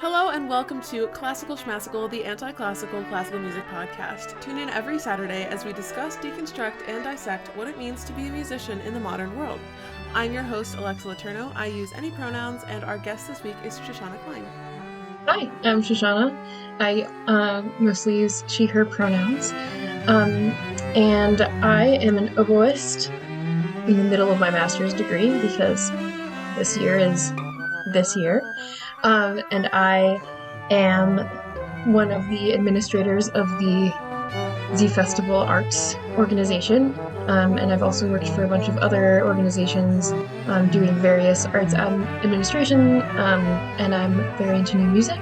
Hello and welcome to Classical Schmassical, the anti-classical classical music podcast. Tune in every Saturday as we discuss, deconstruct, and dissect what it means to be a musician in the modern world. I'm your host, Alexa Letourneau. I use any pronouns, and our guest this week is Shoshana Klein. Hi, I'm Shoshana. I mostly use she, her pronouns. And I am an oboist in the middle of my master's degree because this year is this year. And I am one of the administrators of the zFestival arts organization. And I've also worked for a bunch of other organizations doing various arts administration. And I'm very into new music,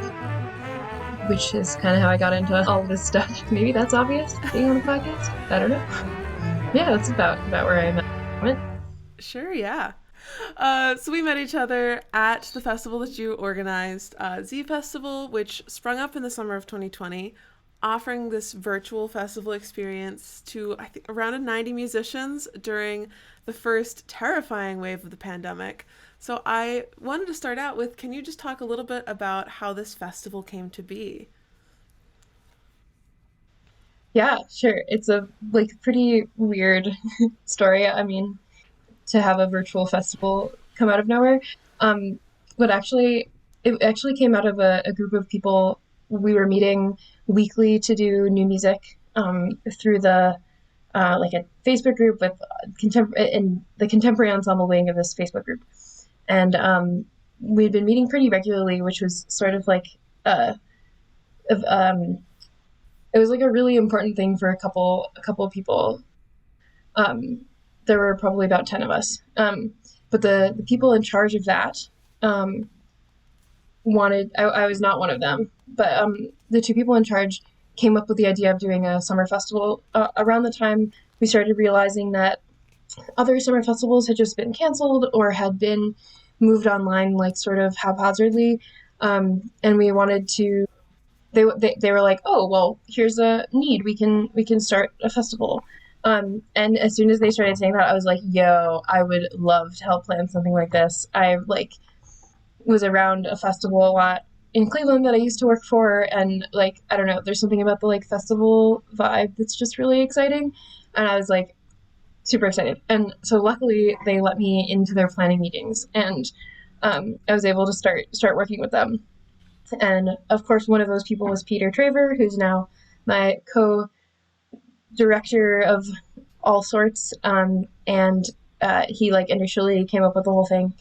which is kind of how I got into all of this stuff. Maybe that's obvious, being on the podcast. I don't know. Yeah, that's about where I'm at. Sure, yeah. So we met each other at the festival that you organized, zFestival, which sprung up in the summer of 2020, offering this virtual festival experience to, I think, around 90 musicians during the first terrifying wave of the pandemic. So I wanted to start out with, can you just talk a little bit about how this festival came to be? Yeah, sure. It's a pretty weird story. I mean, to have a virtual festival come out of nowhere. It actually came out of a group of people. We were meeting weekly to do new music through the a Facebook group with in the contemporary ensemble wing of this Facebook group, and we'd been meeting pretty regularly, which was sort of like it was like a really important thing for a couple of people. There were probably about 10 of us. But the people in charge of that wanted, I was not one of them, but the two people in charge came up with the idea of doing a summer festival around the time we started realizing that other summer festivals had just been canceled or had been moved online, like sort of haphazardly. And we wanted to, they were like, oh, well, here's a need. We can start a festival. And as soon as they started saying that, I was like, yo, I would love to help plan something like this. I was around a festival a lot in Cleveland that I used to work for. And I don't know, there's something about the festival vibe that's just really exciting. And I was super excited. And so luckily they let me into their planning meetings, and I was able to start working with them. And of course, one of those people was Peter Traver, who's now my director of all sorts, and he initially came up with the whole thing,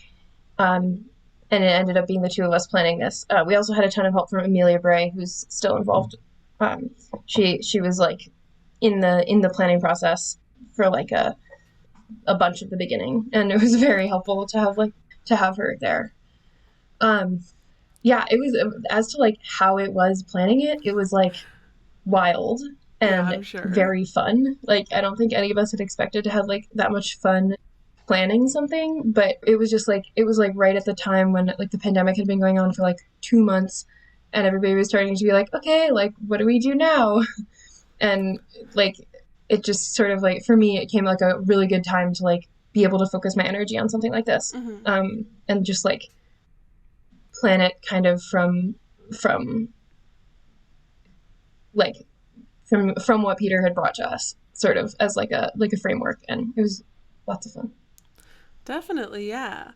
and it ended up being the two of us planning this. We also had a ton of help from Amelia Bray, who's still involved. She was in the planning process for a bunch at the beginning, and it was very helpful to have her there. Yeah, it was, as to how it was planning it was wild and sure. Very fun. I don't think any of us had expected to have that much fun planning something, but it was just it was right at the time when the pandemic had been going on for 2 months, and everybody was starting to be okay, what do we do now? And it just sort of for me, it came a really good time to be able to focus my energy on something like this. Mm-hmm. And just plan it kind of from what Peter had brought to us, sort of as a framework, and it was lots of fun. Definitely, yeah.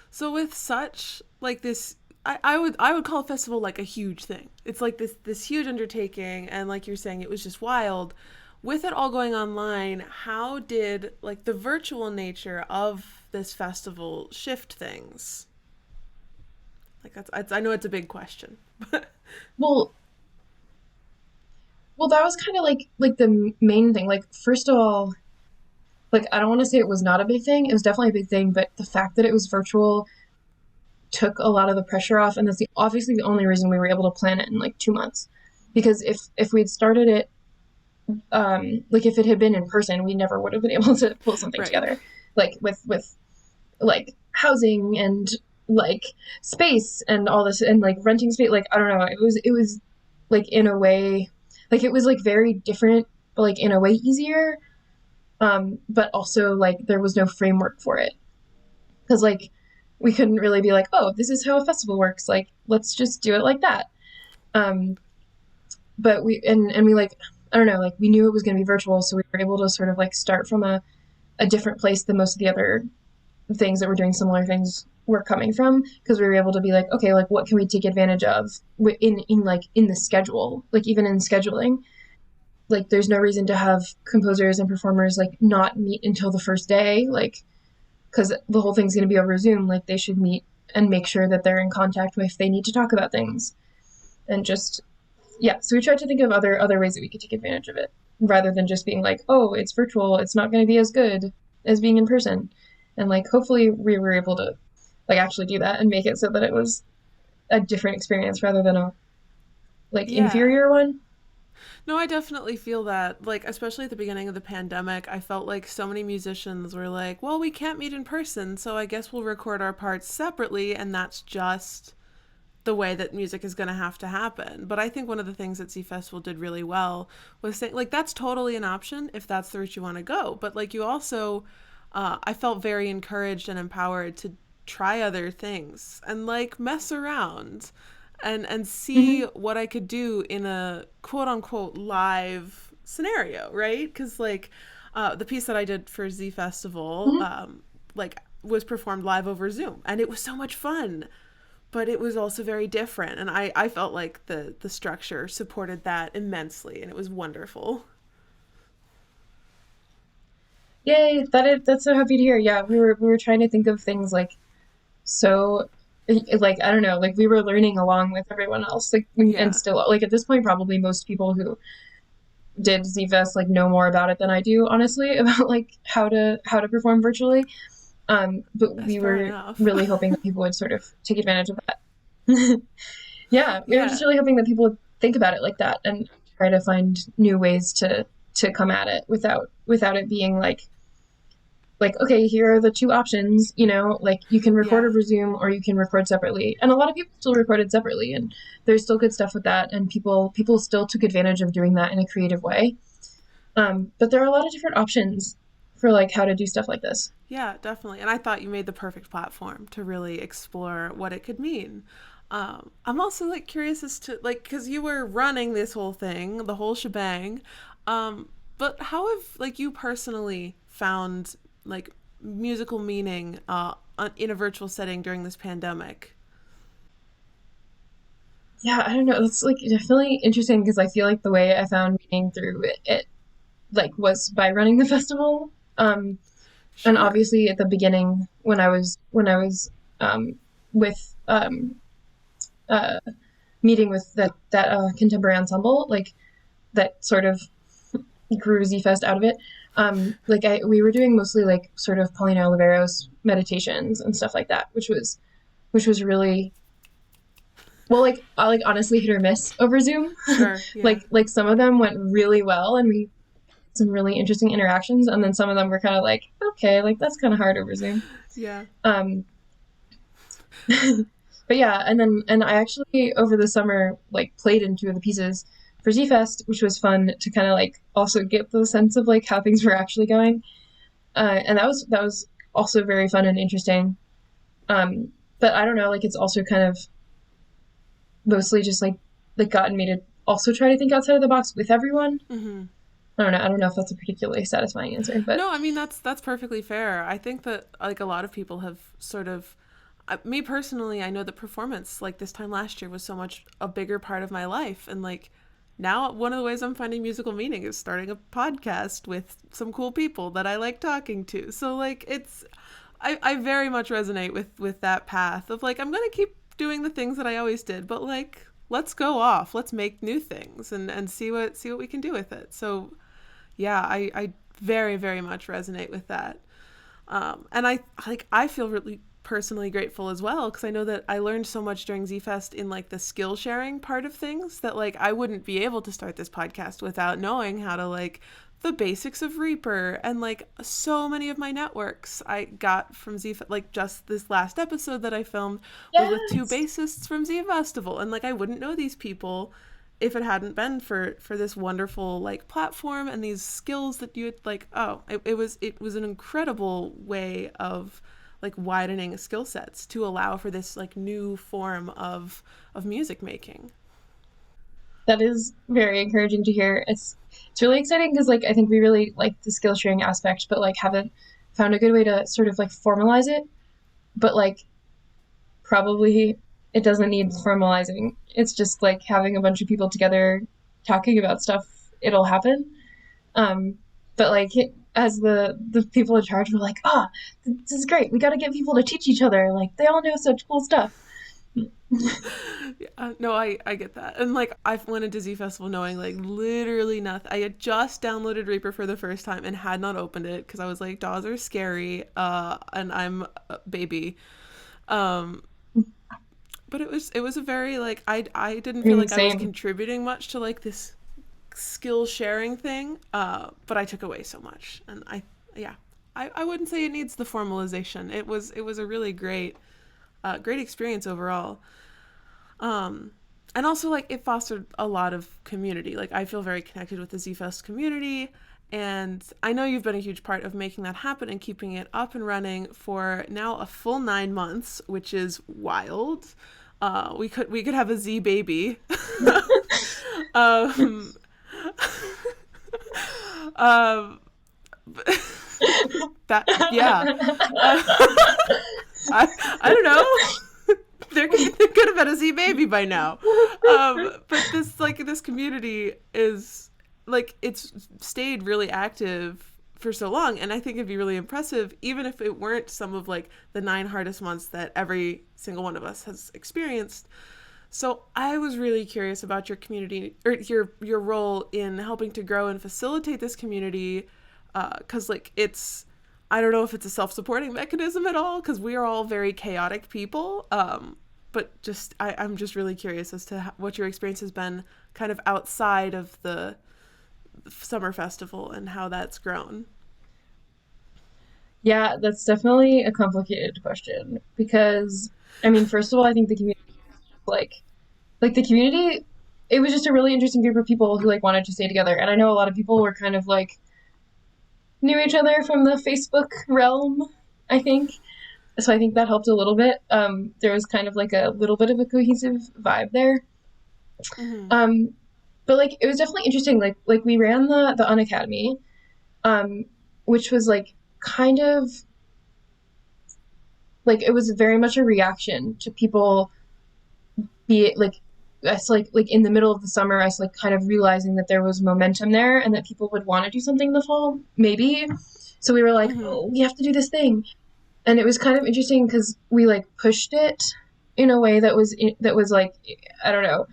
So with such this, I would call a festival a huge thing. It's this huge undertaking, and like you're saying, it was just wild. With it all going online, how did the virtual nature of this festival shift things? I know it's a big question. Well, that was kind of the main thing. First of all, I don't want to say it was not a big thing. It was definitely a big thing, but the fact that it was virtual took a lot of the pressure off, and that's obviously the only reason we were able to plan it in 2 months. Because if we'd started it, if it had been in person, we never would have been able to pull something together. With housing and space and all this, and renting space. I don't know. It was in a way, it was very different, but in a way easier. But also there was no framework for it, because we couldn't really be like, oh, this is how a festival works. Like, let's just do it like that. Um, but and we like, I don't know, like we knew it was going to be virtual, so we were able to sort of like start from a different place than most of the other things that were doing similar things were coming from, because we were able to be like, okay, like what can we take advantage of in the schedule, like even in scheduling, like there's no reason to have composers and performers like not meet until the first day, like because the whole thing's going to be over Zoom. Like they should meet and make sure that they're in contact if they need to talk about things, and just yeah. So we tried to think of other ways that we could take advantage of it, rather than just being like, oh, it's virtual, it's not going to be as good as being in person. And like hopefully we were able to like actually do that and make it so that it was a different experience rather than a like Yeah. inferior one. No, I definitely feel that. Like, especially at the beginning of the pandemic, I felt like so many musicians were like, well, we can't meet in person, so I guess we'll record our parts separately, and that's just the way that music is going to have to happen. But I think one of the things that zFestival did really well was saying, like, that's totally an option if that's the route you want to go. But, like, you also, I felt very encouraged and empowered to try other things and, like, mess around and see Mm-hmm. what I could do in a quote unquote live scenario, right? Because, like, the piece that I did for zFestival, Mm-hmm. like, was performed live over Zoom, and it was so much fun, but it was also very different, and I felt like the structure supported that immensely, and it was wonderful. Yay, that's so happy to hear. Yeah, we were trying to think of things like so like I don't know, like we were learning along with everyone else. Like and Yeah. still like at this point probably most people who did ZFest like know more about it than I do, honestly, about like how to perform virtually. But That's we fair were enough. really hoping that people would sort of take advantage of that. Yeah, we were just Yeah. really hoping that people would think about it like that and try to find new ways to come at it without it being like okay, here are the two options, like you can record Yeah. over Zoom or you can record separately. And a lot of people still recorded separately, and there's still good stuff with that, and people still took advantage of doing that in a creative way. But there are a lot of different options for like how to do stuff like this. Yeah, definitely. And I thought you made the perfect platform to really explore what it could mean. I'm also like curious as to like because you were running this whole thing, the whole shebang. But how have like you personally found like musical meaning in a virtual setting during this pandemic? Yeah, I don't know. It's like definitely interesting because I feel like the way I found meaning through it like was by running the festival. And Sure. obviously at the beginning when I was with uh, meeting with that contemporary ensemble, like that sort of grew Z-Fest out of it. Like we were doing mostly like sort of Paulina Oliveros meditations and stuff like that, which was really well, like honestly hit or miss over Zoom. Sure. Yeah. Like some of them went really well, and we had some really interesting interactions, and then some of them were kind of like, okay, like that's kind of hard over Zoom. Yeah. Um, but yeah, and I actually over the summer like played in two of the pieces for Z-Fest, which was fun to kind of like also get the sense of like how things were actually going. And that was also very fun and interesting. But I don't know, like it's also kind of mostly just like gotten me to also try to think outside of the box with everyone. Mm-hmm. I don't know. I don't know if that's a particularly satisfying answer, but No, I mean that's perfectly fair. I think that like a lot of people have sort of me personally, I know that performance like this time last year was so much a bigger part of my life, and like now one of the ways I'm finding musical meaning is starting a podcast with some cool people that I like talking to. So like it's I very much resonate with that path of like I'm going to keep doing the things that I always did, but like let's go off. Let's make new things and see what we can do with it. So yeah, I very very much resonate with that. And I feel really personally grateful as well because I know that I learned so much during zfest in like the skill sharing part of things that like I wouldn't be able to start this podcast without knowing how to like the basics of Reaper, and like so many of my networks I got from Z, like just this last episode that I filmed was with two yes. bassists from zFestival, and like I wouldn't know these people if it hadn't been for this wonderful like platform and these skills that you had like it was an incredible way of like widening skill sets to allow for this like new form of music making. That is very encouraging to hear. It's really exciting because like I think we really like the skill sharing aspect, but like haven't found a good way to sort of like formalize it. But like probably it doesn't need formalizing. It's just like having a bunch of people together talking about stuff. It'll happen. Um, but like as the people in charge were like, this is great. We got to get people to teach each other. Like they all know such cool stuff. No, I get that. And like I went into zFestival knowing like literally nothing. I had just downloaded Reaper for the first time and had not opened it because I was like, DAWs are scary, and I'm a baby. Um, but it was a very like I didn't feel like I was Same. contributing much to like this skill sharing thing, but I took away so much. And yeah, I wouldn't say it needs the formalization. It was a really great experience overall. Um, and also like it fostered a lot of community. Like I feel very connected with the zFest community, and I know you've been a huge part of making that happen and keeping it up and running for now a full 9 months, which is wild. We could have a Z baby. um, um, that yeah. I don't know. They could have had a Z baby by now. But this community is like it's stayed really active for so long, and I think it'd be really impressive even if it weren't some of like the 9 hardest months that every single one of us has experienced. So I was really curious about your community or your role in helping to grow and facilitate this community, because like it's I don't know if it's a self-supporting mechanism at all because we are all very chaotic people. But just I'm just really curious as to what your experience has been kind of outside of the summer festival and how that's grown. Yeah, that's definitely a complicated question because I mean, first of all, I think the community like the community it was just a really interesting group of people who like wanted to stay together. And I know a lot of people were kind of like knew each other from the Facebook realm, I think. So I think that helped a little bit. There was kind of like a little bit of a cohesive vibe there. Mm-hmm. Um, but like it was definitely interesting. Like we ran the Unacademy, um, which was like kind of like it was very much a reaction to people be like us like in the middle of the summer us like kind of realizing that there was momentum there and that people would want to do something in the fall maybe. So we were like, Mm-hmm. oh, we have to do this thing. And it was kind of interesting because we like pushed it in a way that was like I don't know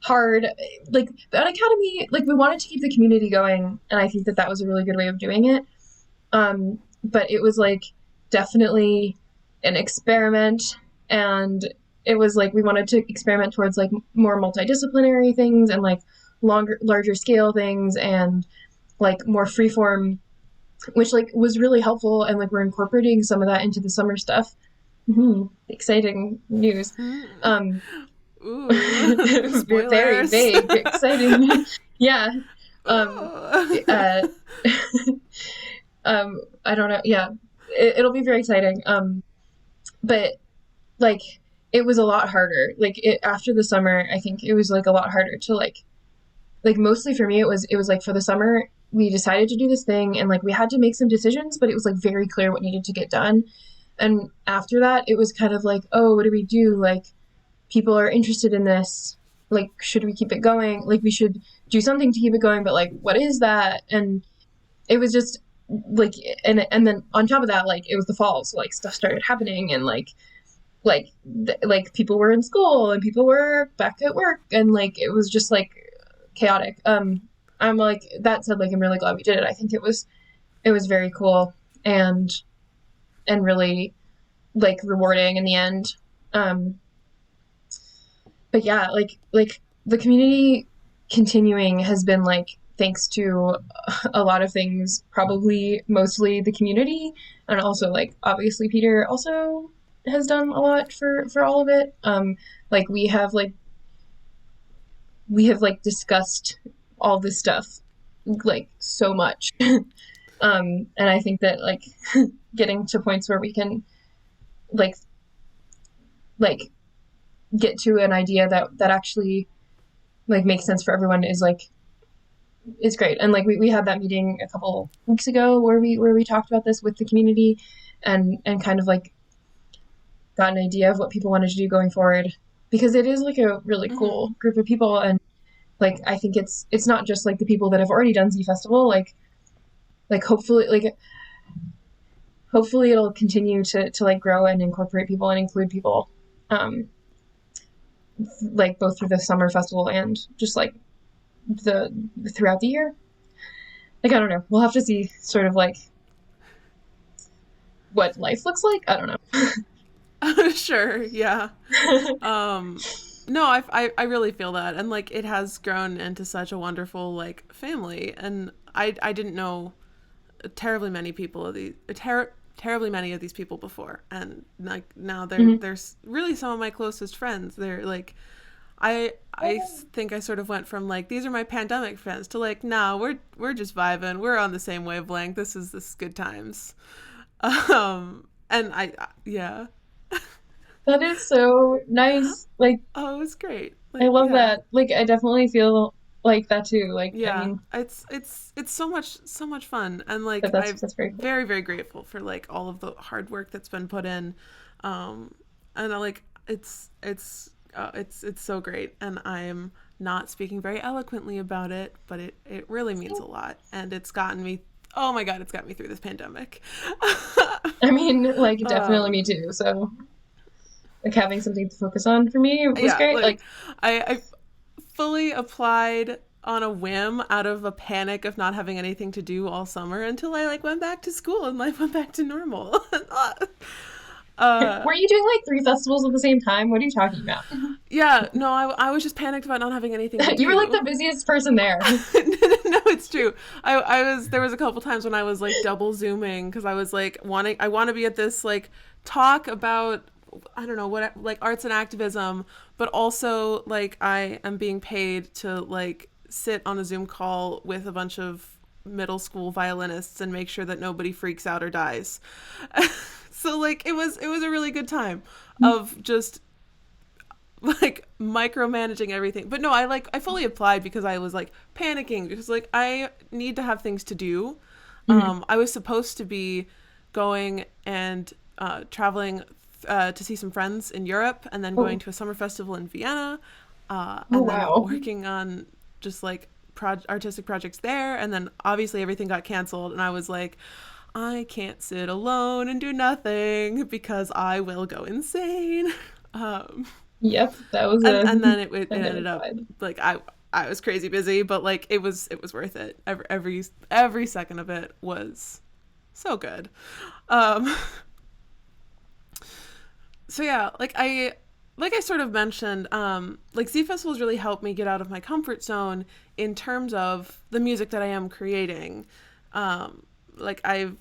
hard. Like the Academy, like we wanted to keep the community going, and I think that that was a really good way of doing it. But it was like definitely an experiment, and it was like we wanted to experiment towards like more multidisciplinary things and like larger scale things and like more freeform, which like was really helpful, and like we're incorporating some of that into the summer stuff. Exciting news. um Ooh, Very spoilers. vague exciting. Yeah. um Oh. uh I don't know. Yeah, it'll be very exciting. But like it was a lot harder like it after the summer. I think it was like a lot harder to like mostly for me it was like for the summer we decided to do this thing and like we had to make some decisions, but it was like very clear what needed to get done. And after that it was kind of like, oh, what do we do? Like people are interested in this, like should we keep it going? Like we should do something to keep it going, but like what is that? And it was just like and then on top of that like it was the fall, so like stuff started happening and like people were in school and people were back at work and like it was just like chaotic. I'm like that said, like I'm really glad we did it. I think it was very cool and really like rewarding in the end. Um, but yeah, like the community continuing has been like thanks to a lot of things, probably mostly the community, and also like obviously Peter also has done a lot for all of it. Like we have discussed all this stuff like so much. And I think that like getting to points where we can like like get to an idea that actually like makes sense for everyone is great. And like we had that meeting a couple weeks ago where we talked about this with the community and kind of like got an idea of what people wanted to do going forward, because it is like a really cool group of people. And like I think it's not just like the people that have already done zFestival, like hopefully it'll continue to like grow and incorporate people and include people, like both through the summer festival and just like the throughout the year. Like I don't know, we'll have to see sort of like what life looks like. I don't know. Sure, yeah. No, I really feel that, and like it has grown into such a wonderful like family, and I didn't know terribly many people of these terribly many of these people before, and like now they're really some of my closest friends. They're like I think I sort of went from like these are my pandemic friends to like nah, we're just vibing, we're on the same wavelength, this is good times. And yeah. That is so nice. Like Oh, it was great. I Like, love yeah. that. Like I definitely feel like that too. Like I Yeah. mean, It's so much fun, and like but that's I'm that's very cool. very grateful for like all of the hard work that's been put in. And I like it's so great, and I'm not speaking very eloquently about it, but it really means a lot, and it's gotten me, oh my God, it's got me through this pandemic. I mean, like definitely me um too. So like having something to focus on for me was yeah, great. like Like I fully applied on a whim out of a panic of not having anything to do all summer until I like went back to school and life went back to normal. uh were you doing like three festivals at the same time? What are you talking about? yeah, no, I was just panicked about not having anything to You were like the do. busiest person there. No, it's true. I was, there was a couple times when I was like double zooming because I was like I want to be at this like talk about, I don't know what, like arts and activism, but also like I am being paid to like sit on a Zoom call with a bunch of middle school violinists and make sure that nobody freaks out or dies. So like it was a really good time of just like micromanaging everything. But no, I fully applied because I was like panicking because like I need to have things to do. Mhm. I was supposed to be going and traveling to see some friends in Europe, and then going Oh, to a summer festival in Vienna, oh and then wow. working on just like artistic projects there. And then obviously everything got canceled, and I was like, I can't sit alone and do nothing because I will go insane. Um, Yep, that was and a then it ended pandemic up vibe. like I was crazy busy, but like it was worth it. Every second of it was so good. Um, so yeah, like I sort of mentioned, like Z festivals really helped me get out of my comfort zone in terms of the music that I am creating. Like I've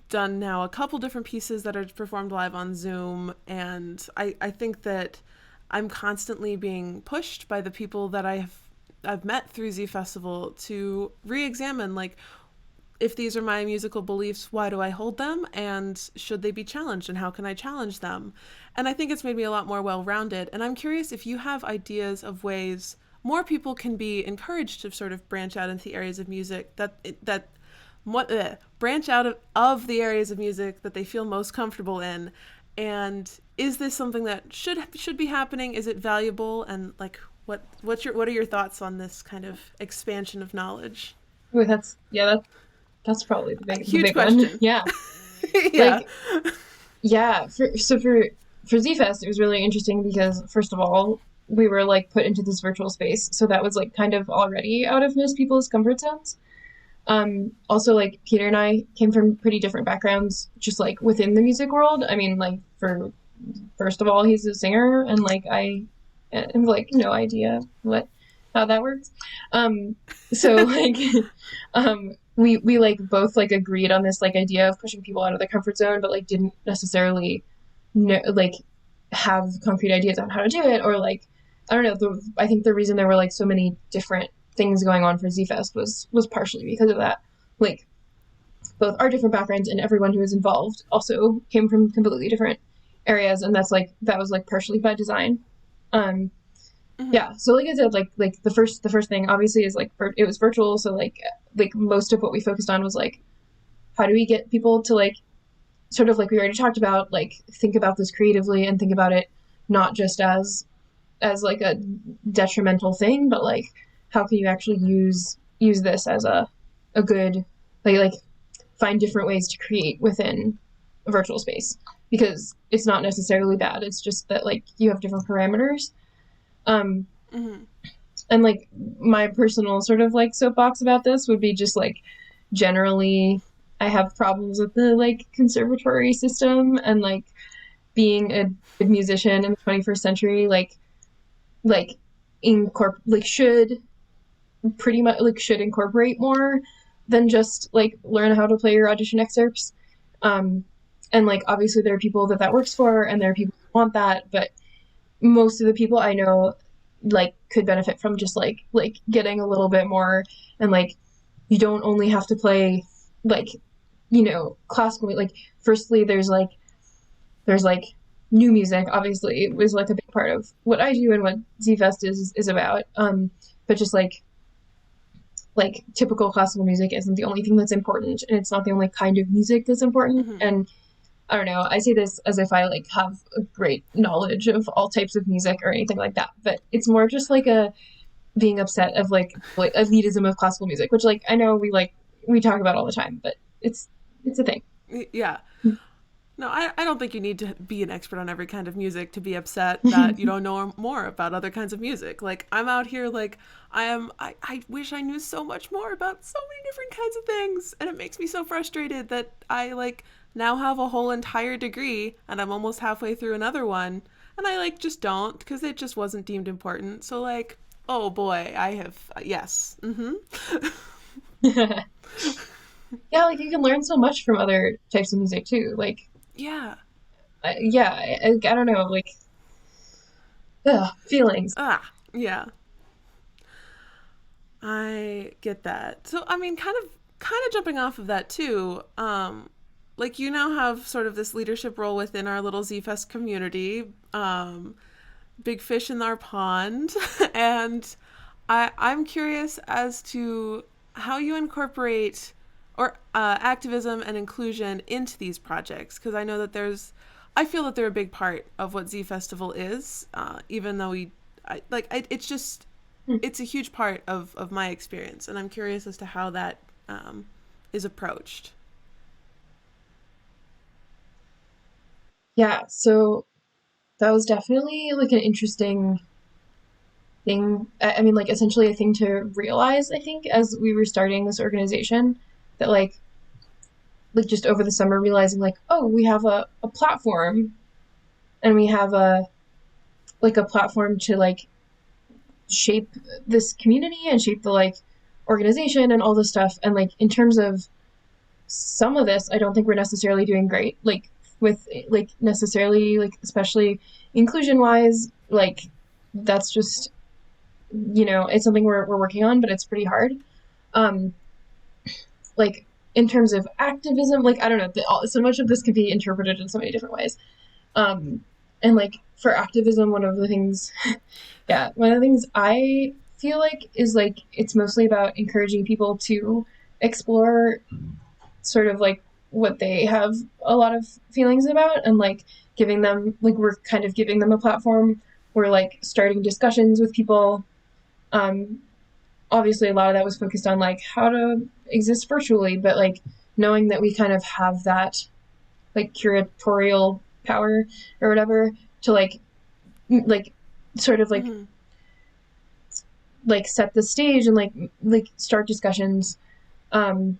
done now a couple different pieces that are performed live on Zoom, and I think that I'm constantly being pushed by the people that I've met through Z Festival to re-examine like if these are my musical beliefs, why do I hold them? And should they be challenged? And how can I challenge them? And I think it's made me a lot more well rounded. And I'm curious if you have ideas of ways more people can be encouraged to sort of branch out into the areas of music that what branch out of the areas of music that they feel most comfortable in. And is this something that should be happening? Is it valuable? And like what are your thoughts on this kind of expansion of knowledge? Ooh, that's yeah, that's probably the Huge big one. question. Yeah. Yeah. Like yeah, for ZFest it was really interesting because first of all, we were like put into this virtual space, so that was like kind of already out of most people's comfort zones. Also like Peter and I came from pretty different backgrounds just like within the music world. I mean, like for first of all, he's a singer and like I have like no idea what how that works. So like we like both like agreed on this like idea of pushing people out of their comfort zone, but like didn't necessarily know like have concrete ideas on how to do it or like I don't know. I think the reason there were like so many different things going on for ZFest was partially because of that. Like both our different backgrounds and everyone who was involved also came from completely different areas, and that was like partially by design. Um, Hmm. yeah, so like I said, like the first thing obviously is like it was virtual, so like most of what we focused on was like how do we get people to like sort of like we already talked about, like think about this creatively and think about it not just as like a detrimental thing, but like how can you actually use this as a good like find different ways to create within a virtual space, because it's not necessarily bad. It's just that like you have different parameters. Um, Hmm. and like my personal sort of like soapbox about this would be just like generally I have problems with the like conservatory system and like being a good musician in the 21st century like should pretty much like should incorporate more than just like learn how to play your audition excerpts. Um, and like obviously there are people that works for, and there are people who want that, but most of the people I know like could benefit from just like getting a little bit more, and like you don't only have to play like classical. Like firstly there's like new music obviously was like a big part of what I do and what zFest is about. But just like typical classical music isn't the only thing that's important, and it's not the only kind of music that's important. Hmm. And I don't know, I say this as if I like have a great knowledge of all types of music or anything like that, but it's more just like a being upset of like elitism of classical music, which like I know we talk about all the time, but it's a thing. Yeah. No, I don't think you need to be an expert on every kind of music to be upset that you don't know more about other kinds of music. Like I'm out here like I wish I knew so much more about so many different kinds of things, and it makes me so frustrated that I like now have a whole entire degree and I'm almost halfway through another one and I like just don't because it just wasn't deemed important. So like, oh boy, I have yes. Mhm. Yeah, like you can learn so much from other types of music too. Like Yeah. yeah, I don't know, like feelings. Ah, yeah. I get that. So I mean kind of jumping off of that too. Like you now have sort of this leadership role within our little ZFest community. Big fish in our pond. And I'm curious as to how you incorporate or activism and inclusion into these projects, because I know that I feel that they're a big part of what zFestival is, even though it's just it's a huge part of my experience, and I'm curious as to how that is approached. Yeah, so that was definitely like an interesting thing. I mean, like essentially a thing to realize, I think, as we were starting this organization, that like just over the summer realizing like, oh, we have a platform, and we have a platform to like shape this community and shape the like organization and all this stuff. And like in terms of some of this, I don't think we're necessarily doing great. Like with like necessarily like especially inclusion wise, like that's just it's something we're working on, but it's pretty hard. Um, like in terms of activism, like I don't know, so much of this could be interpreted in so many different ways. Um, and like for activism, one of the things, yeah, one of the things I feel like is like it's mostly about encouraging people to explore sort of like what they have a lot of feelings about, and like giving them like we're kind of giving them a platform. We're like starting discussions with people. Um, Obviously a lot of that was focused on like how to exist virtually, but like knowing that we kind of have that like curatorial power or whatever to like sort of Mm-hmm. like set the stage and like start discussions. um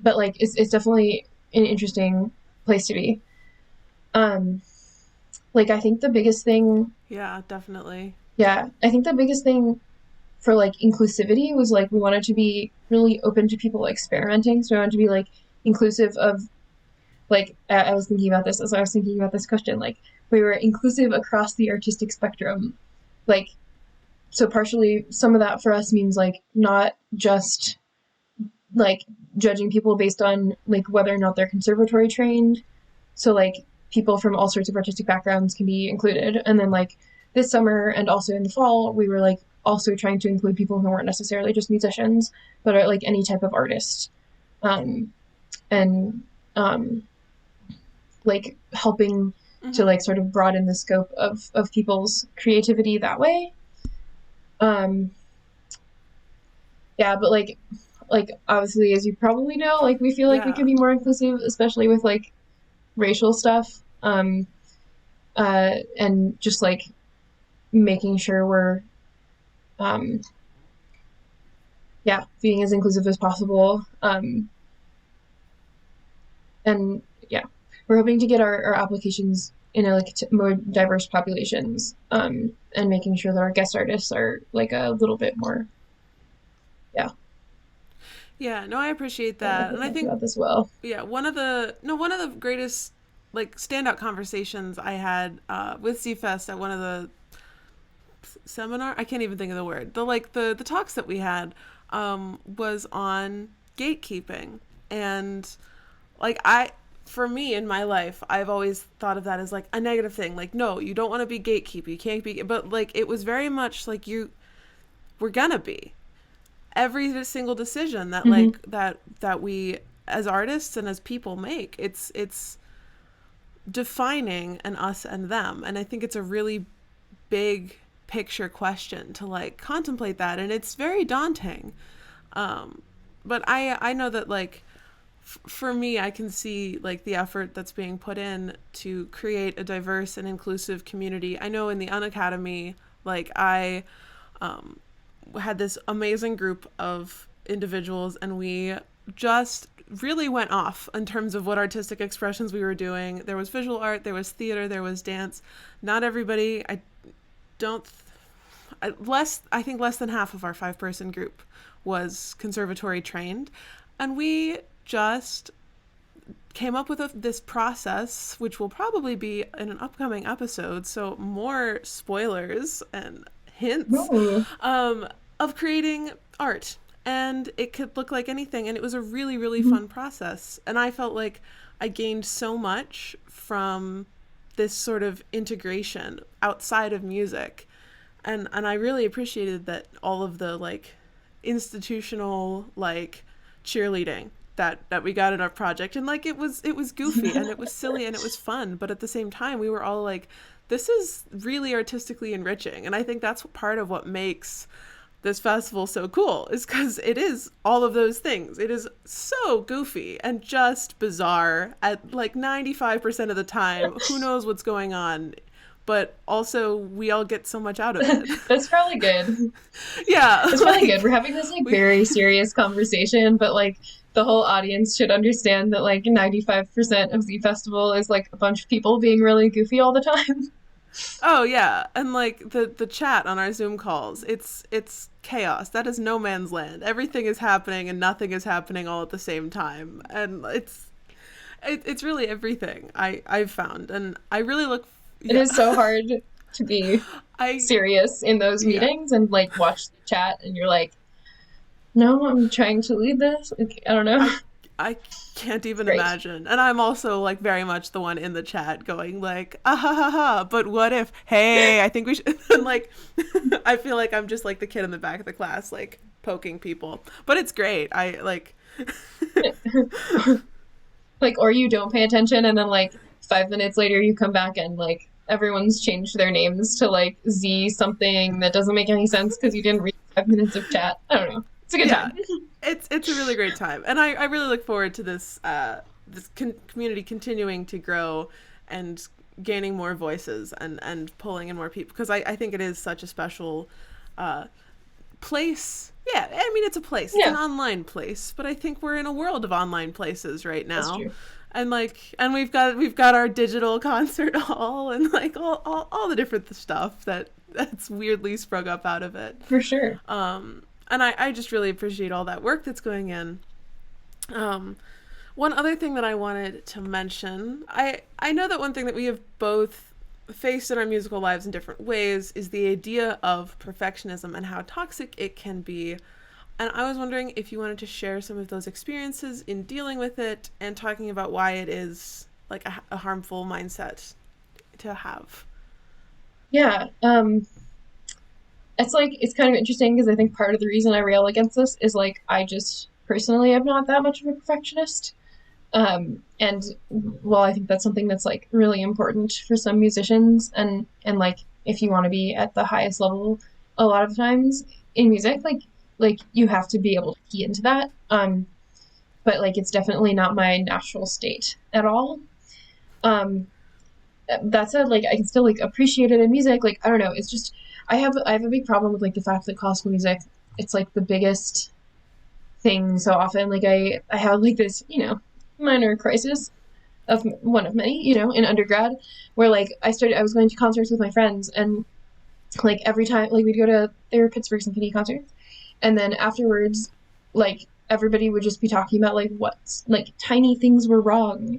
but like it's definitely an interesting place to be. um like I think the biggest thing, Yeah, definitely. yeah, I think the biggest thing for like inclusivity was like we wanted to be really open to people experimenting, so we wanted to be like inclusive of like I was thinking about this as I was thinking about this question, like we were inclusive across the artistic spectrum. Like so partially some of that for us means like not just like judging people based on like whether or not they're conservatory trained. So like people from all sorts of artistic backgrounds can be included. And then like this summer and also in the fall, we were like also trying to include people who weren't necessarily just musicians, but are like any type of artist. And like helping to like sort of broaden the scope of people's creativity that way. Yeah, but like obviously, as you probably know, like we feel like we Yeah. can be more inclusive, especially with like racial stuff. And just like making sure we're um yeah, being as inclusive as possible. And yeah, we're hoping to get our applications in a like more diverse populations, and making sure that our guest artists are like a little bit more, yeah, Yeah, no, I appreciate yeah, that. And I thinking think about this well. yeah, one of the greatest like standout conversations I had with ZFest at one of the seminar, I can't even think of the word. The talks that we had was on gatekeeping. And like I for me in my life, I've always thought of that as like a negative thing. Like no, you don't want to be gatekeeper. You can't be, but like it was very much like we're gonna be every single decision that Mm-hmm. like that we as artists and as people make. It's defining an us and them, and I think it's a really big picture question to like contemplate that, and it's very daunting. But I know that like for me, I can see like the effort that's being put in to create a diverse and inclusive community. I know in the Unacademy, like I had this amazing group of individuals, and we just really went off in terms of what artistic expressions we were doing. There was visual art, there was theater, there was dance. Not everybody, don't I think less than half of our 5-person group was conservatory trained, and we just came up with this process, which will probably be in an upcoming episode, so more spoilers and hints, Ooh. of creating art. And it could look like anything, and it was a really, really fun process. And I felt like I gained so much from this sort of integration outside of music. And I really appreciated that all of the like institutional like cheerleading that we got in our project, and like it was goofy and it was silly and it was fun, but at the same time we were all like, this is really artistically enriching. And I think that's part of what makes this festival so cool, is because it is all of those things. It is so goofy and just bizarre at like 95% of the time. Who knows what's going on? But also, we all get so much out of it. That's probably good. Yeah, It's probably good. We're having this like very serious conversation, but like the whole audience should understand that like 95% of zFestival is like a bunch of people being really goofy all the time. oh yeah, and like the chat on our Zoom calls, it's chaos. That is no man's land. Everything is happening and nothing is happening all at the same time, and it's really everything I've found, and I really look. It Yeah, is so hard to be I serious in those yeah. meetings and like watch the chat and you're like, no, I'm trying to lead this. Like, I don't know. I can't It's even great. imagine. And I'm also like very much the one in the chat going like, ah ha ha ha, but what if, hey, I think we should, and like, I feel like I'm just like the kid in the back of the class, like poking people. But it's great. I like, Like, or you don't pay attention and then like 5 minutes later you come back and like everyone's changed their names to like Z something that doesn't make any sense because you didn't read 5 minutes of chat. I don't know. It's a good yeah, time. it's a really great time. And I really look forward to this community continuing to grow and gaining more voices and pulling in more people, because I think it is such a special uh, place. Yeah, I mean, it's a place. It's an Yeah, online place, but I think we're in a world of online places right that's now. true. And like, and we've got our digital concert hall and like all the different stuff that's weirdly sprung up out of it. For sure. And I just really appreciate all that work that's going in. Um, One other thing that I wanted to mention, I know that one thing that we have both faced in our musical lives in different ways is the idea of perfectionism and how toxic it can be. And I was wondering if you wanted to share some of those experiences in dealing with it and talking about why it is like a harmful mindset to have. Yeah. It's like, it's kind of interesting because I think part of the reason I rail against this is like, I just personally am not that much of a perfectionist. And well, I think that's something that's like really important for some musicians, and like if you want to be at the highest level, a lot of times in music, like you have to be able to key into that. But like it's definitely not my natural state at all. Um, that said, like I can still like appreciate it in music. Like I don't know, it's just I have a big problem with like the fact that classical music, it's like the biggest thing so often. Like I have like this, minor crisis of one of many, in undergrad, where like I was going to concerts with my friends, and like every time like we'd go to their Pittsburgh Symphony concerts, and then afterwards, like everybody would just be talking about like what's like tiny things were wrong,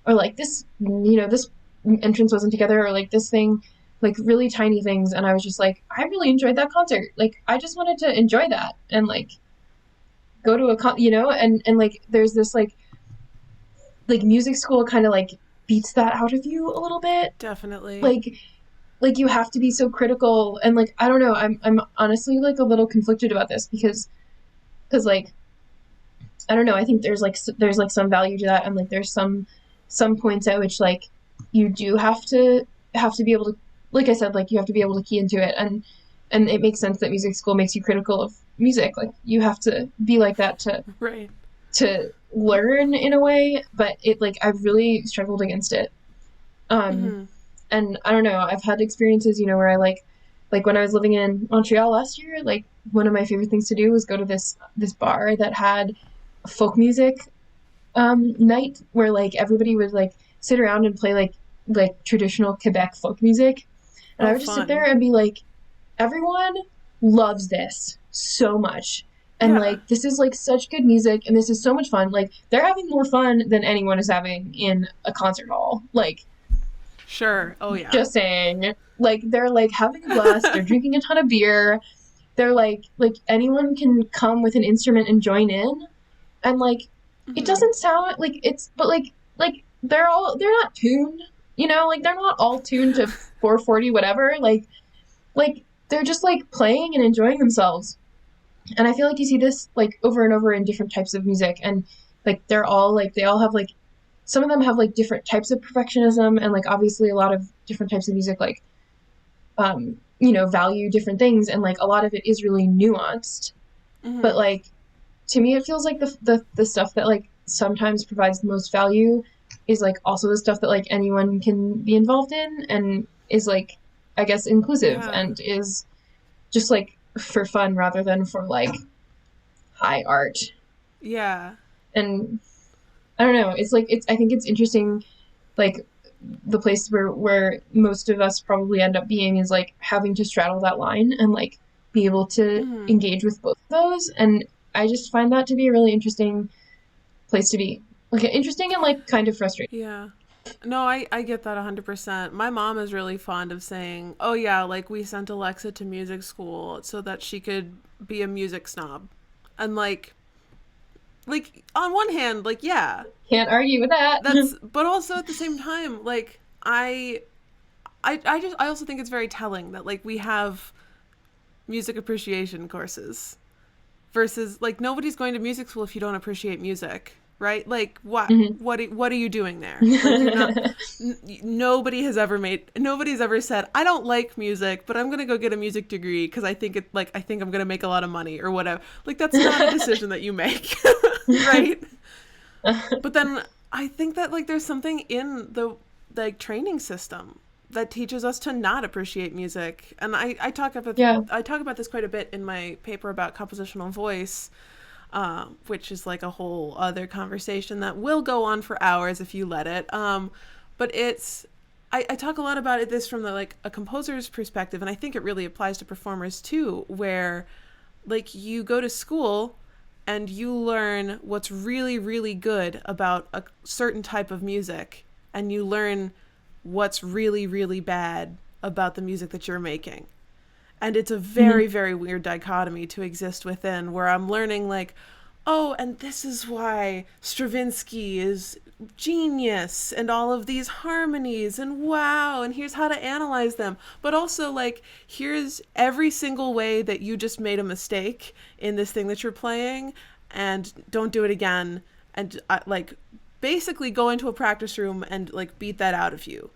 or like this entrance wasn't together, or like this thing, like really tiny things. And I was just like, I really enjoyed that concert. Like I just wanted to enjoy that and like go to and like there's this like music school kind of like beats that out of you a little bit. Definitely. Like you have to be so critical, and like I don't know, I'm honestly like a little conflicted about this because like I don't know, I think there's like some value to that, and like there's some points at which like you do have to be able to, like I said, like you have to be able to key into it, and it makes sense that music school makes you critical of music. Like you have to be like that right to learn in a way, but it like I've really struggled against it. And I don't know, I've had experiences, where I like when I was living in Montreal last year, like one of my favorite things to do was go to this bar that had a folk music night where like everybody would like sit around and play like traditional Quebec folk music. And I would just sit there and be like, everyone loves this so much. And like this is like such good music, and this is so much fun. Like they're having more fun than anyone is having in a concert hall. Like sure. Oh yeah. Just saying. Like they're like having a blast, they're drinking a ton of beer. They're like anyone can come with an instrument and join in. And like it doesn't sound like it's, but like they're not tuned, like they're not all tuned to 440 whatever. Like they're just like playing and enjoying themselves. And I feel like you see this like over and over in different types of music, and like they all have like, some of them have like different types of perfectionism, and like obviously a lot of different types of music like value different things, and like a lot of it is really nuanced. But like to me it feels like the stuff that like sometimes provides the most value is like also the stuff that like anyone can be involved in, and is like I guess inclusive, and is just like for fun rather than for like high art. Yeah. And I don't know, it's like I think it's interesting, like the place where most of us probably end up being is like having to straddle that line and like be able to engage with both of those. And I just find that to be a really interesting place to be. Like interesting and like kind of frustrating. Yeah. No, I get that 100%. My mom is really fond of saying, oh yeah, like we sent Alexa to music school so that she could be a music snob. And like on one hand, like, yeah. Can't argue with that. But also at the same time, like I also think it's very telling that like we have music appreciation courses versus like nobody's going to music school if you don't appreciate music. Right? Like what are you doing there? Like, you're not, nobody's ever said, I don't like music, but I'm going to go get a music degree because I think I'm going to make a lot of money or whatever. Like that's not a decision that you make. Right? But then I think that like there's something in the like training system that teaches us to not appreciate music. And I talk about this quite a bit in my paper about compositional voice. Which is like a whole other conversation that will go on for hours if you let it. But I talk a lot about this from like a composer's perspective, and I think it really applies to performers too, where like you go to school and you learn what's really, really good about a certain type of music, and you learn what's really, really bad about the music that you're making. And it's a very, very weird dichotomy to exist within, where I'm learning like, oh, and this is why Stravinsky is genius and all of these harmonies and wow, and here's how to analyze them. But also, like, here's every single way that you just made a mistake in this thing that you're playing, and don't do it again. And like, basically go into a practice room and like beat that out of you.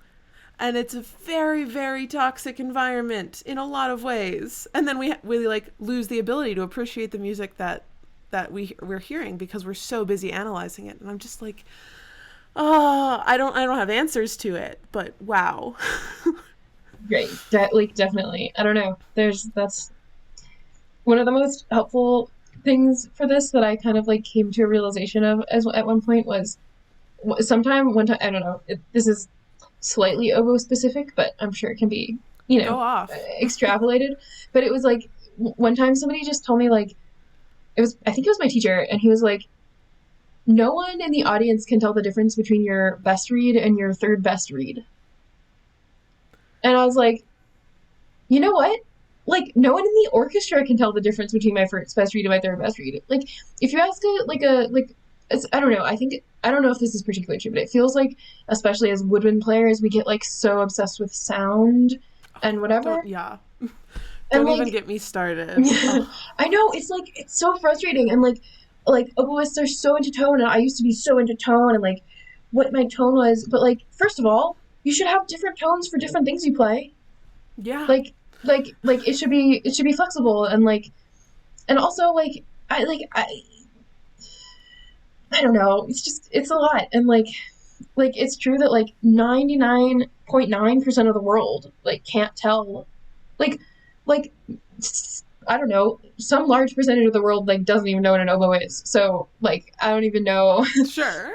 And it's a very, very toxic environment in a lot of ways. And then we like lose the ability to appreciate the music that we're hearing because we're so busy analyzing it. And I'm just like, oh, I don't have answers to it, but wow. Great. Like, definitely. I don't know. That's one of the most helpful things for this that I kind of like came to a realization of at one point was one time, I don't know, this is slightly oboe specific, but I'm sure it can be, Go off. extrapolated. But it was like one time somebody just told me, like, I think it was my teacher, and he was like, no one in the audience can tell the difference between your best read and your third best read. And I was like, you know what? Like, no one in the orchestra can tell the difference between my first best read and my third best read. Like, if you ask I don't know, I don't know if this is particularly true, but it feels like, especially as woodwind players, we get like so obsessed with sound and whatever. Don't even get me started. I know, it's like, it's so frustrating. And like oboists are so into tone, and I used to be so into tone and like what my tone was. But like, first of all, you should have different tones for different things you play. Yeah. Like it should be flexible, and like, and also like I don't know, it's a lot. And like it's true that like 99.9% of the world like can't tell, like I don't know, some large percentage of the world like doesn't even know what an oboe is. So like, I don't even know. Sure.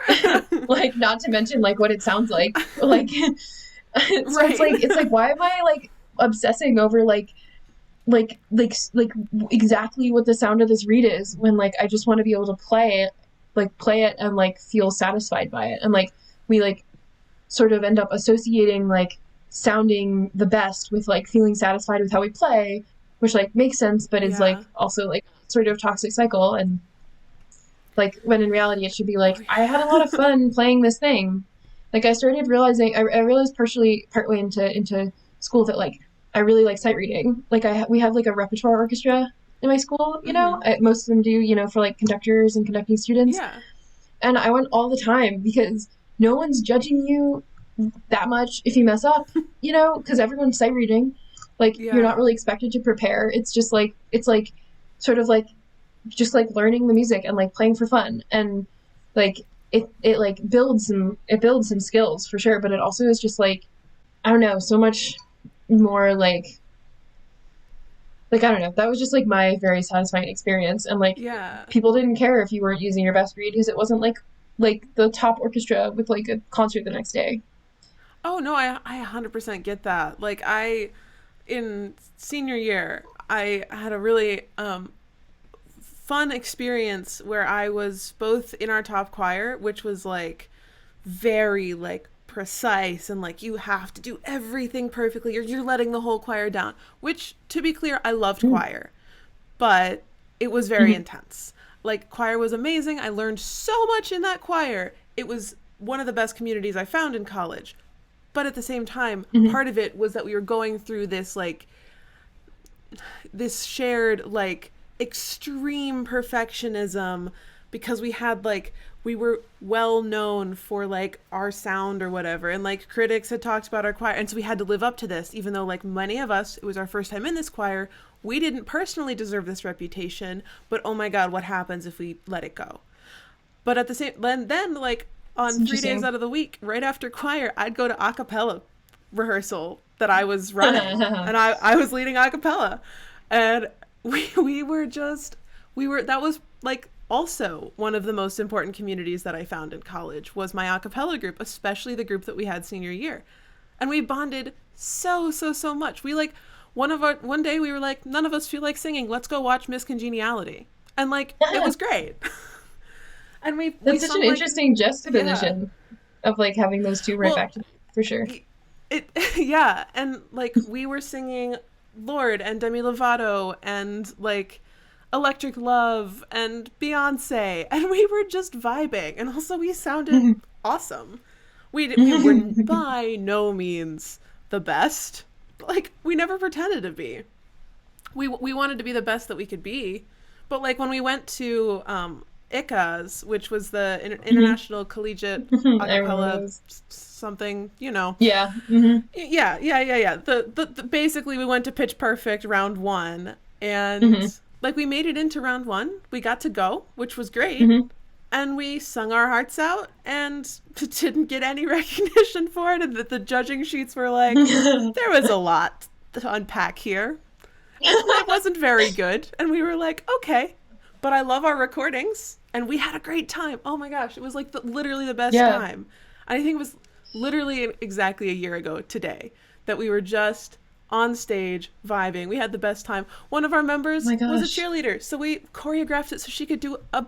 Like, not to mention like what it sounds like. Like, so right. it's like, why am I like obsessing over like exactly what the sound of this read is, when like I just want to be able to play it and like feel satisfied by it. And like, we like sort of end up associating like sounding the best with like feeling satisfied with how we play, which like makes sense, but is like also like sort of toxic cycle. And like, when in reality it should be like, I had a lot of fun playing this thing. Like, I started realizing, I realized partway into school that like I really like sight reading. Like, we have like a repertoire orchestra in my school, you know, most of them do, for like conductors and conducting students. Yeah. And I went all the time because no one's judging you that much if you mess up, because everyone's sight reading. Like, you're not really expected to prepare. It's just like, sort of like, just like learning the music and like playing for fun. And like, it like builds some skills for sure. But it also is just like, I don't know, so much more like, I don't know, that was just like my very satisfying experience. And like, people didn't care if you weren't using your best read, because it wasn't like the top orchestra with like a concert the next day. Oh no, I 100% get that. Like, in senior year, I had a really fun experience where I was both in our top choir, which was like very like precise and like you have to do everything perfectly or you're letting the whole choir down, which, to be clear, I loved choir, but it was very intense. Like, choir was amazing. I learned so much in that choir. It was one of the best communities I found in college. But at the same time, part of it was that we were going through this like this shared like extreme perfectionism, because we had like, we were well known for like our sound or whatever, and like critics had talked about our choir, and so we had to live up to this, even though like many of us, it was our first time in this choir. We didn't personally deserve this reputation, but oh my god, what happens if we let it go? But at the same then like on 3 days out of the week, right after choir, I'd go to a cappella rehearsal that I was running and I was leading a cappella, and we were that was like also one of the most important communities that I found in college, was my a cappella group, especially the group that we had senior year. And we bonded so much. We like, one day we were like, none of us feel like singing, let's go watch Miss Congeniality. And like, it was great. And that's such an interesting juxtaposition of like having those two right back to back, for sure. And like, we were singing Lord and Demi Lovato and like Electric Love and Beyonce, and we were just vibing, and also we sounded awesome. We were by no means the best. Like, we never pretended to be. We wanted to be the best that we could be. But, like, when we went to ICA's, which was the International Collegiate Acapella something, you know. Yeah. Yeah. Basically, we went to Pitch Perfect round 1, and like, we made it into round 1. We got to go, which was great. And we sung our hearts out and didn't get any recognition for it. And the judging sheets were like, there was a lot to unpack here. It wasn't very good. And we were like, okay, but I love our recordings. And we had a great time. Oh my gosh, it was like literally the best time. I think it was literally exactly a year ago today that we were just on stage vibing. We had the best time. One of our members was a cheerleader, so we choreographed it so she could do a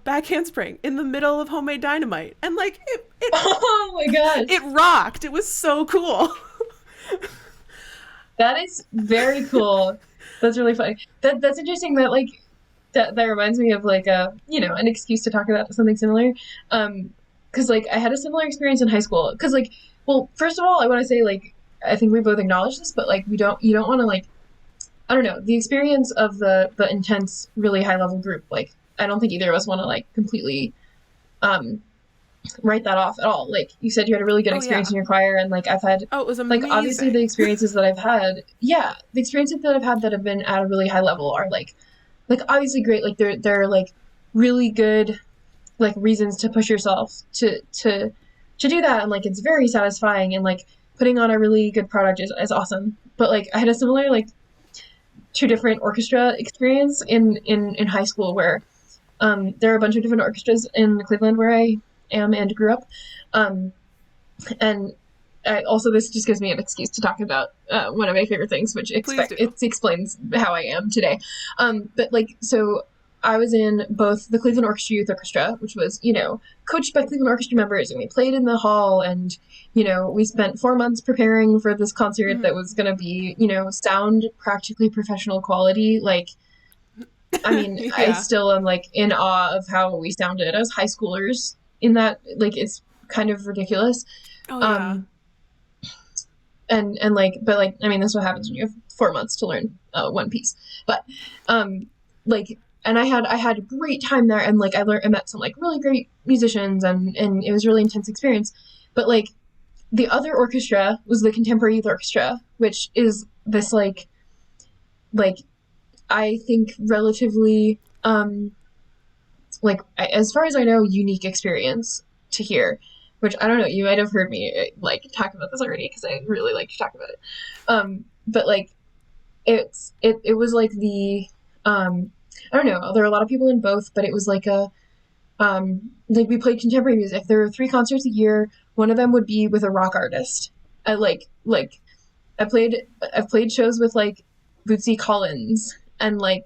back handspring in the middle of Homemade Dynamite, and like it oh my gosh, it rocked. It was so cool. That is very cool. That's really funny. That's interesting. That like that reminds me of like an excuse to talk about something similar. Because like I had a similar experience in high school. Because like, well, first of all, I want to say like I think we both acknowledge this, but like you don't want to like, I don't know, the experience of the intense, really high level group. Like I don't think either of us want to like completely write that off at all. Like you said, you had a really good experience in your choir, and like I've had it was amazing. Like obviously the experiences that I've had, the experiences that I've had that have been at a really high level are like obviously great. Like they're like really good like reasons to push yourself to do that, and like it's very satisfying, and like putting on a really good product is awesome. But like I had a similar like 2 different orchestra experience in high school where there are a bunch of different orchestras in Cleveland where I am and grew up, and also this just gives me an excuse to talk about one of my favorite things, which it explains how I am today. But like so I was in both the Cleveland Orchestra Youth Orchestra, which was, coached by Cleveland Orchestra members, and we played in the hall, and, we spent 4 months preparing for this concert that was going to be, sound practically professional quality. Like, I mean, I still am, like, in awe of how we sounded as high schoolers in that. Like, it's kind of ridiculous. Oh, yeah. And like, but, like, I mean, that's what happens when you have 4 months to learn one piece. But, like... And I had a great time there, and like I met some like really great musicians, and it was a really intense experience. But like the other orchestra was the Contemporary Youth Orchestra, which is this like I think relatively like as far as I know, unique experience to hear. Which I don't know, you might have heard me like talk about this already because I really like to talk about it. But like it was like the I don't know. There are a lot of people in both, but it was like like we played contemporary music. There were 3 concerts a year. One of them would be with a rock artist. I've played shows with like Bootsy Collins, and like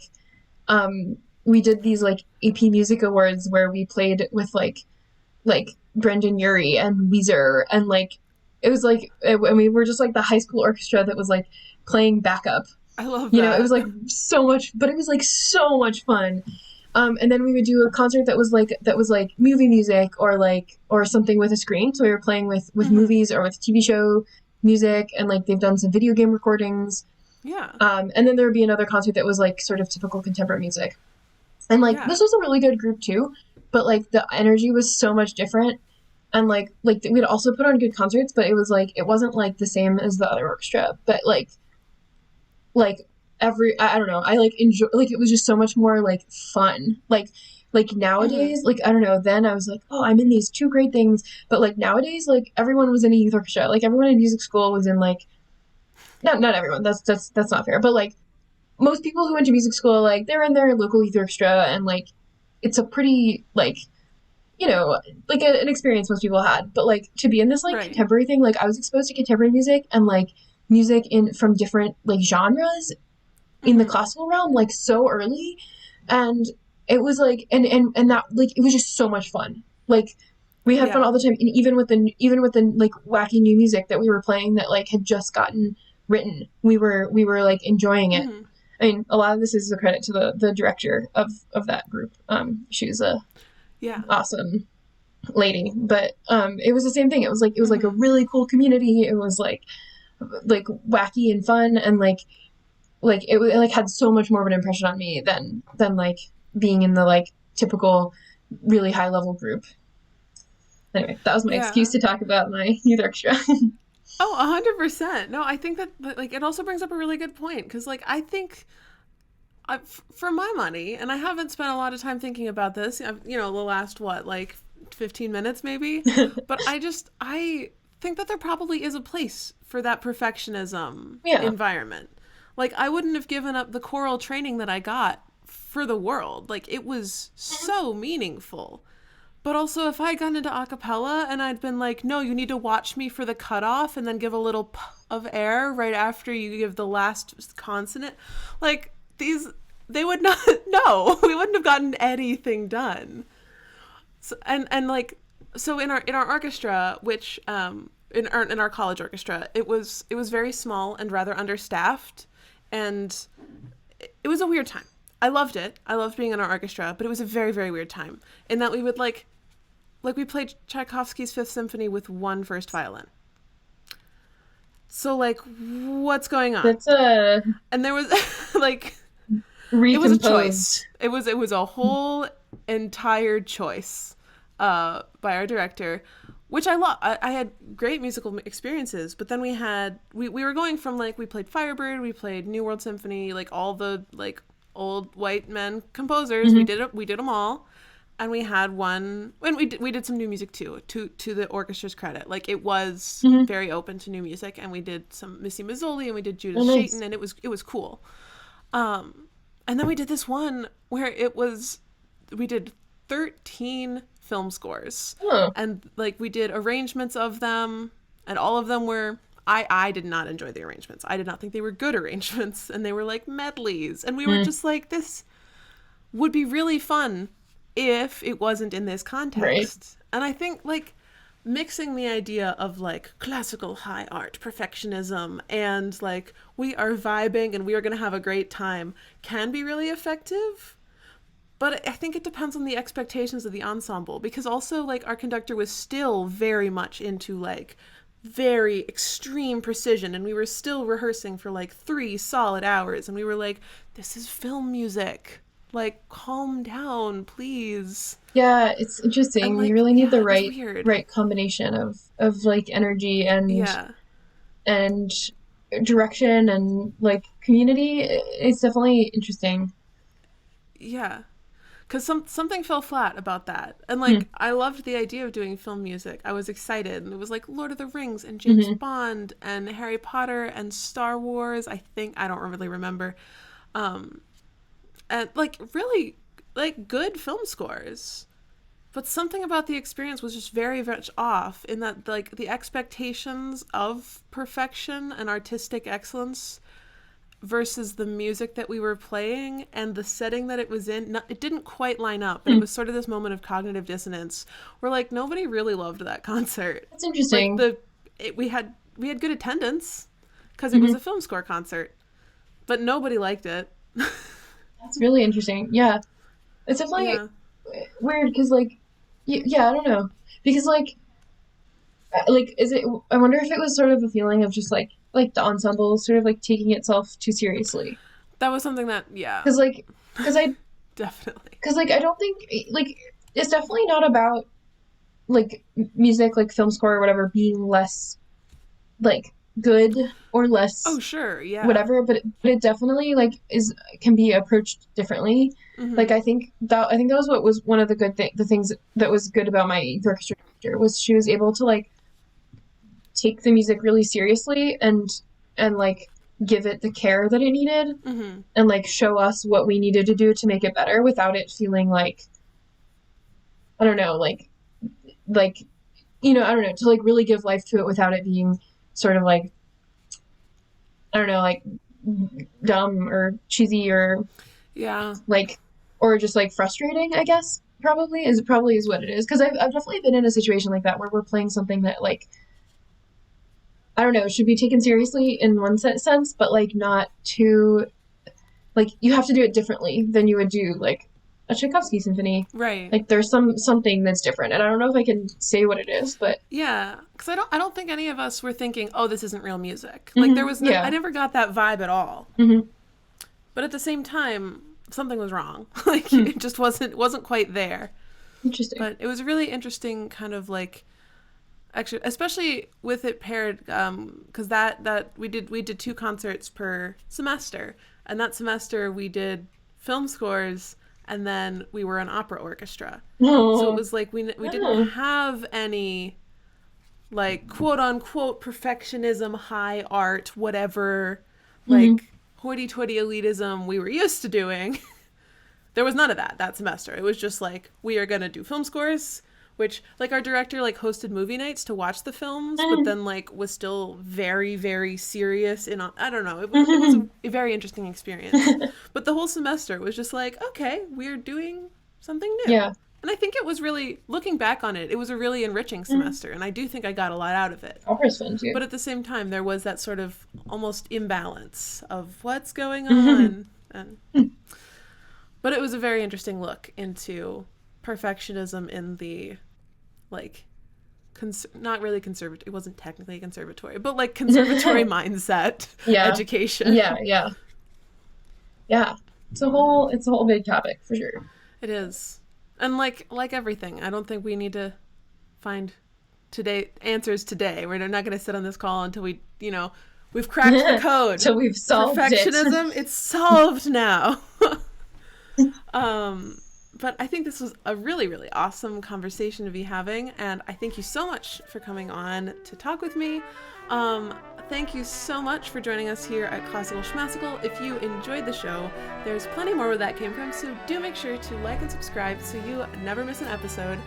we did these like AP Music Awards where we played with like Brendan Urie and Weezer, and like it was like and we were just like the high school orchestra that was like playing backup. I love that. It was like so much, but it was like so much fun. And then we would do a concert that was like movie music or something with a screen. So we were playing with movies or with TV show music, and like they've done some video game recordings. Yeah. And then there would be another concert that was like sort of typical contemporary music. And like this was a really good group too, but like the energy was so much different. And like we'd also put on good concerts, but it was like it wasn't like the same as the other orchestra, but like I don't know, I like enjoy, like it was just so much more like fun, like nowadays, like I don't know, then I was like, oh, I'm in these 2 great things, but like nowadays, like everyone was in a youth orchestra, like everyone in music school was in like not everyone, that's not fair, but like most people who went to music school, like they're in their local youth orchestra, and like it's a pretty like like an experience most people had. But like to be in this like contemporary thing, like I was exposed to contemporary music and like music from different like genres in the classical realm like so early, and it was like and that like it was just so much fun. Like we had fun all the time, and even with the like wacky new music that we were playing that like had just gotten written, we were like enjoying it. I mean, a lot of this is a credit to the director of that group. She was awesome. lady, but it was the same thing. It was like a really cool community. It was like wacky and fun, and like it like had so much more of an impression on me than like being in the like typical really high level group. Anyway, that was my excuse Yeah. to talk about my youth orchestra. Oh, 100%. No, I think that like it also brings up a really good point because like I think for my money, and I haven't spent a lot of time thinking about this. The last what, like 15 minutes maybe, but I think that there probably is a place for that perfectionism Yeah, environment. Like I wouldn't have given up the choral training that I got for the world. Like it was so meaningful. But also, if I had gone into a cappella and I'd been like, no, you need to watch me for the cutoff and then give a little of air right after you give the last consonant, like they would not, no, we wouldn't have gotten anything done. So, and like, so in our orchestra, which, in our college orchestra, it was very small and rather understaffed. And it was a weird time. I loved it. I loved being in our orchestra, but it was a very, very weird time in that we would like we played Tchaikovsky's Fifth Symphony with one first violin. So like, what's going on? that's a And there was like, it was a choice. recomposed. It was a whole entire choice by our director, which I love. I had great musical experiences, but then we were going from like we played Firebird, we played New World Symphony, like all the like old white men composers. Hmm. We did them all, and we had one, and we did some new music too. To the orchestra's credit, like it was Hmm. very open to new music, and we did some Missy Mazzoli, and we did Oh, Judith nice. Chayton, and it was cool. And then we did this one where we did 13 film scores, Oh, and like we did arrangements of them, and all of them were, I did not enjoy the arrangements. I did not think they were good arrangements, and they were like medleys, and we were mm, just like, this would be really fun if it wasn't in this right. context. And I think like mixing the idea of like classical high art perfectionism and like we are vibing and we are going to have a great time can be really effective. But I think it depends on the expectations of the ensemble, because also like our conductor was still very much into like very extreme precision, and we were still rehearsing for like 3 solid hours, and we were like, this is film music, like calm down please. Yeah, it's And interesting. You like, really need the yeah, it was weird. right combination of like energy Yeah. and direction and like community. It's definitely interesting. Yeah, because something fell flat about that. And Hmm. like I loved the idea of doing film music. I was excited, and it was like Lord of the Rings and James Hmm. Bond and Harry Potter and Star Wars. I don't really remember. Um, and like really like good film scores. But something about the experience was just very much off in that like the expectations of perfection and artistic excellence versus the music that we were playing and the setting that it was in, it didn't quite line up, and it Hmm. was sort of this moment of cognitive dissonance where like nobody really loved that concert. That's Like interesting. we had good attendance because it was Hmm. a film score concert, but nobody liked it. That's really interesting. Yeah, it's definitely Yeah. weird because yeah, I don't know because like is it? I wonder if it was sort of a feeling of just like the ensemble sort of like taking itself too seriously That was something that, yeah, because because I definitely. because I don't think like it's definitely not about like music like film score or whatever being less like good or Oh, less sure. Yeah. whatever, but it definitely like is can be approached differently. Like Mhm. I think that was what was one of the things that was good about my orchestra director was she was able to like take the music really seriously and like give it the care that it needed Mhm. and like show us what we needed to do to make it better without it feeling like I don't know like I don't know to like really give life to it without it being sort of like I don't know like dumb or cheesy or Yeah. like or just like frustrating I guess probably is what it is because I've definitely been in a situation like that where we're playing something that like I don't know should be taken seriously in one sense but like not too like you have to do it differently than you would do like a Tchaikovsky symphony. Right. Like there's something that's different, and I don't know if I can say what it is, but Yeah, because I don't think any of us were thinking, oh, this isn't real music. Like there was I never got that vibe at all. But at the same time, something was wrong. Like it just wasn't quite there. Interesting. But it was a really interesting kind of like, actually, especially with it paired, because that we did 2 concerts per semester, and that semester we did film scores, and then we were an opera orchestra. So it was like we didn't have any like quote unquote perfectionism, high art, whatever, like hoity-toity elitism we were used to doing. There was none of that semester. It was just like, we are going to do film scores, which like our director like hosted movie nights to watch the films, but then like was still very, very serious I don't know. It was a very interesting experience. But the whole semester was just like, okay, we're doing something new. Yeah. And I think it was really, looking back on it, it was a really enriching semester. And I do think I got a lot out of it. Opera's fun too. But at the same time, there was that sort of almost imbalance of what's going on. But it was a very interesting look into perfectionism in the, like, not really conservatory. It wasn't technically a conservatory, but like conservatory mindset education. Yeah. It's a whole big topic for sure. It is. And like everything, I don't think we need to find answers today. We're not going to sit on this call until we've cracked the code. Until we've solved perfectionism. It's solved now. But I think this was a really, really awesome conversation to be having, and I thank you so much for coming on to talk with me. Thank you so much for joining us here at Classical Schmassical. If you enjoyed the show, there's plenty more where that came from, so do make sure to like and subscribe so you never miss an episode.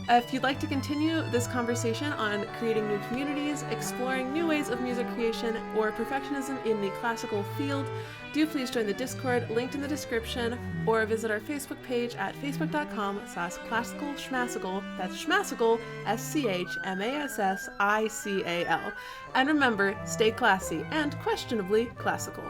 If you'd like to continue this conversation on creating new communities, exploring new ways of music creation, or perfectionism in the classical field, do please join the Discord linked in the description, or visit our Facebook page at facebook.com/classicalschmassical. That's Schmassical, SCHMASSICAL. And remember, stay classy and questionably classical.